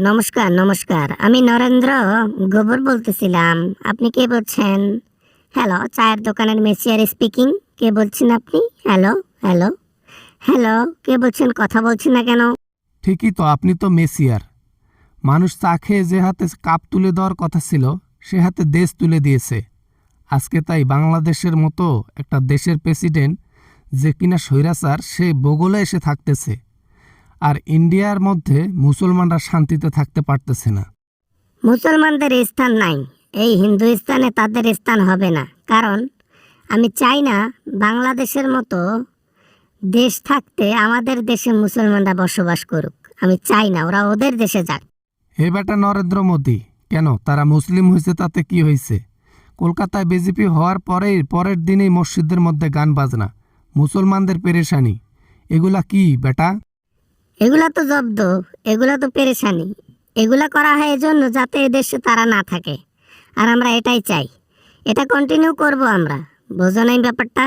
নমস্কার নমস্কার। আমি নরেন্দ্র গোবর বলতেছিলাম। আপনি কে বলছেন? হ্যালো, চায়ের দোকানের মেসিয়ার স্পিকিং। কে বলছেন আপনি? হ্যালো হ্যালো হ্যালো, কে বলছেন? কথা বলছেন না কেন? ঠিকই তো, আপনি তো মেসিয়ার। মানুষ চা খেয়ে যে হাতে কাপ তুলে দেওয়ার কথা ছিল সে হাতে দেশ তুলে দিয়েছে আজকে। তাই বাংলাদেশের মতো একটা দেশের প্রেসিডেন্ট যে কিনা স্বৈরাচার, সে বগলে এসে থাকতেছে। আর ইন্ডিয়ার মধ্যে মুসলমানরা শান্তিতে থাকতে পারতেছে না। মুসলমানদের স্থান নাই এই হিন্দুস্তানে, তাদের স্থান হবে না। কারণ আমি চাই না বাংলাদেশের মতো দেশ থাকতে আমাদের দেশে মুসলমানরা বসবাস করুক। আমি চাই না ওরা ওদের দেশে যাক। হে বেটা নরেন্দ্র মোদী, কেন তারা মুসলিম হয়েছে তাতে কি হয়েছে? কলকাতায় বিজেপি হওয়ার পরের দিনেই মসজিদের মধ্যে গান বাজনা, মুসলমানদের পেরেশানি। এগুলা কি বেটা? এগুলা তো জব্দ, এগুলা তো পেরেশানি। এগুলা করা হয় এজন্য যাতে এদেশে তারা না থাকে। আর আমরা এটাই চাই, এটা কন্টিনিউ করব আমরা। বোঝো নাই ব্যাপারটা?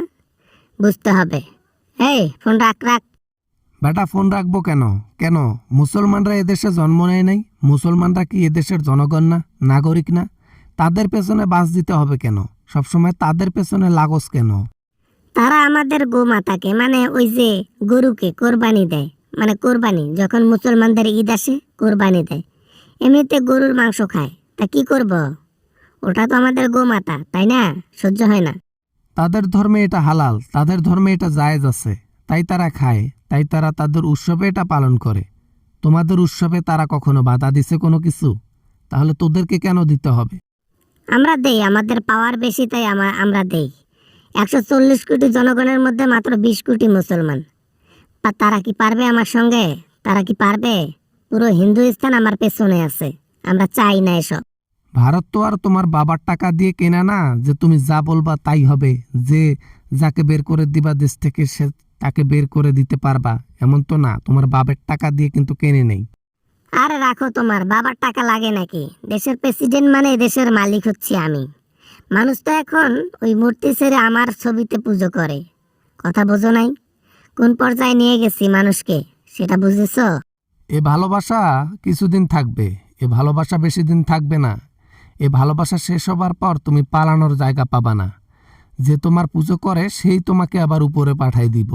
বুঝতে হবে। এই ফোন রাখ রাখ। বেটা ফোন রাখবো কেন? কেন মুসলমানরা এদেশে জন্ম নেয় নাই? মুসলমানরা কি এদেশের জনগণ না, নাগরিক না? তাদের পেছনে বাস দিতে হবে কেন? সবসময় তাদের পেছনে লাগস কেন? তারা আমাদের গোমাতাকে, মানে ওই যে গরুকে কোরবানি দেয়, মানে কোরবানি যখন মুসলমানদের ঈদ আসে কোরবানি দেয়। এমনিতে গরুর মাংস খায়, তা কি করব? ওটা তো আমাদের গোমাতা, তাই না? সহ্য হয় না। তাদের ধর্মে এটা হালাল, তাদের ধর্মে এটা জায়েজ আছে, তাই তারা খায়, তাই তারা তাদের উৎসবে এটা পালন করে। তোমাদের উৎসবে তারা কখনো বাধা দিছে কোনো কিছু? তাহলে তোদেরকে কেন দিতে হবে? আমরা দেই, আমাদের পাওয়ার বেশি তাই আমরা দেই। 140 কোটি জনগণের মধ্যে মাত্র 20 কোটি মুসলমান। তারা কি পারবে আমার সঙ্গে? তারা কি পারবে? পুরো হিন্দুস্তান আমার পেছনে আছে। আমরা চাই না এসব। ভারত তো আর তোমার বাবার টাকা দিয়ে কেনা না যে তুমি যা বলবা তাই হবে, যে যাকে বের করে দিবা দেশ থেকে সে তাকে বের করে দিতে পারবা, এমন তো না। তোমার বাবার টাকা দিয়ে কিন্তু কেনে নেই। আরে রাখো, তোমার বাবার টাকা লাগে নাকি? দেশের প্রেসিডেন্ট মানে দেশের মালিক হচ্ছি আমি। মানুষ তো এখন ওই মূর্তি ছেড়ে আমার ছবিতে পুজো করে। কথা বোঝো নাই? কোন পর্যায়ে নিয়ে গেছি মানুষকে, সেটা বুঝেছো? এ ভালোবাসা কিছুদিন থাকবে, এ ভালোবাসা বেশি দিন থাকবে না। এ ভালোবাসা শেষ হবার পর তুমি পালানোর জায়গা পাবা না। যে তোমার পুজো করে সেই তোমাকে আবার উপরে পাঠাই দিব।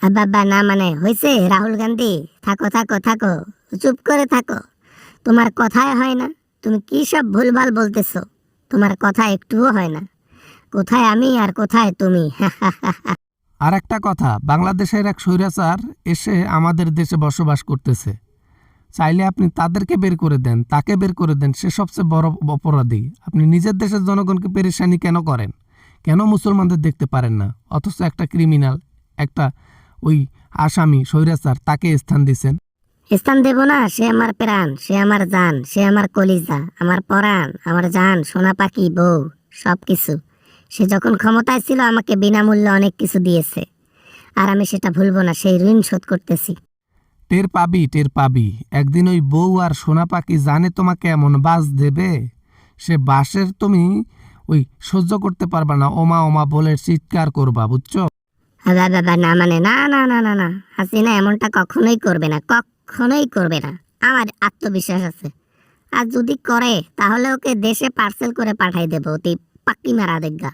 বাবা না, মানে হয়েছে রাহুল গান্ধী। থাকো থাকো থাকো, চুপ করে থাকো। তোমার কথাই হয় না। তুমি কি সব ভুলভাল বলতেছো? তোমার কথা একটুও হয় না। কোথায় আমি আর কোথায় তুমি? আর একটা কথা, বাংলাদেশের এক স্বৈরাচার এসে আমাদের দেশে বসবাস করতেছে। চাইলে আপনি তাদেরকে বের করে দেন, তাকে বের করে দেন, সে সবচেয়ে বড় অপরাধী। আপনি নিজের দেশের জনগণকে পেরেশানি কেন করেন? কেন মুসলমানদের দেখতে পারেন না? অথচ একটা ক্রিমিনাল, একটা ওই আসামি স্বৈরাচার, তাকে স্থান দিছেন। স্থান দেব না? সে আমার প্রাণ, সে আমার জান, সে আমার কলিজা, আমার পরাণ, আমার জান, সোনা পাখি, বউ, সব কিছু। সে যখন ক্ষমতায় ছিল আমাকে বিনামূল্যে অনেক কিছু দিয়েছে। আর আমি সেটা ভুলবো না, সেই ঋণ শোধ করতেছি। টের পাবি, টের পাবি একদিন। ওই বউ আর সোনা পাখি জানে তোমাকে এমন বাস দেবে, সে বাসের তুমি ওই সহ্য করতে পারবা না, ওমা ওমা বলে চিৎকার করবা, বুঝছো? বাবা না, মানে না না না না না, হাসিনা এমনটা কখনোই করবে না, কখনোই করবে না। আমার আত্মবিশ্বাস আছে। আর যদি করে তাহলে ওকে দেশে পার্সেল করে পাঠাই দেবো, অতি পাক্কি মারা দেখগা।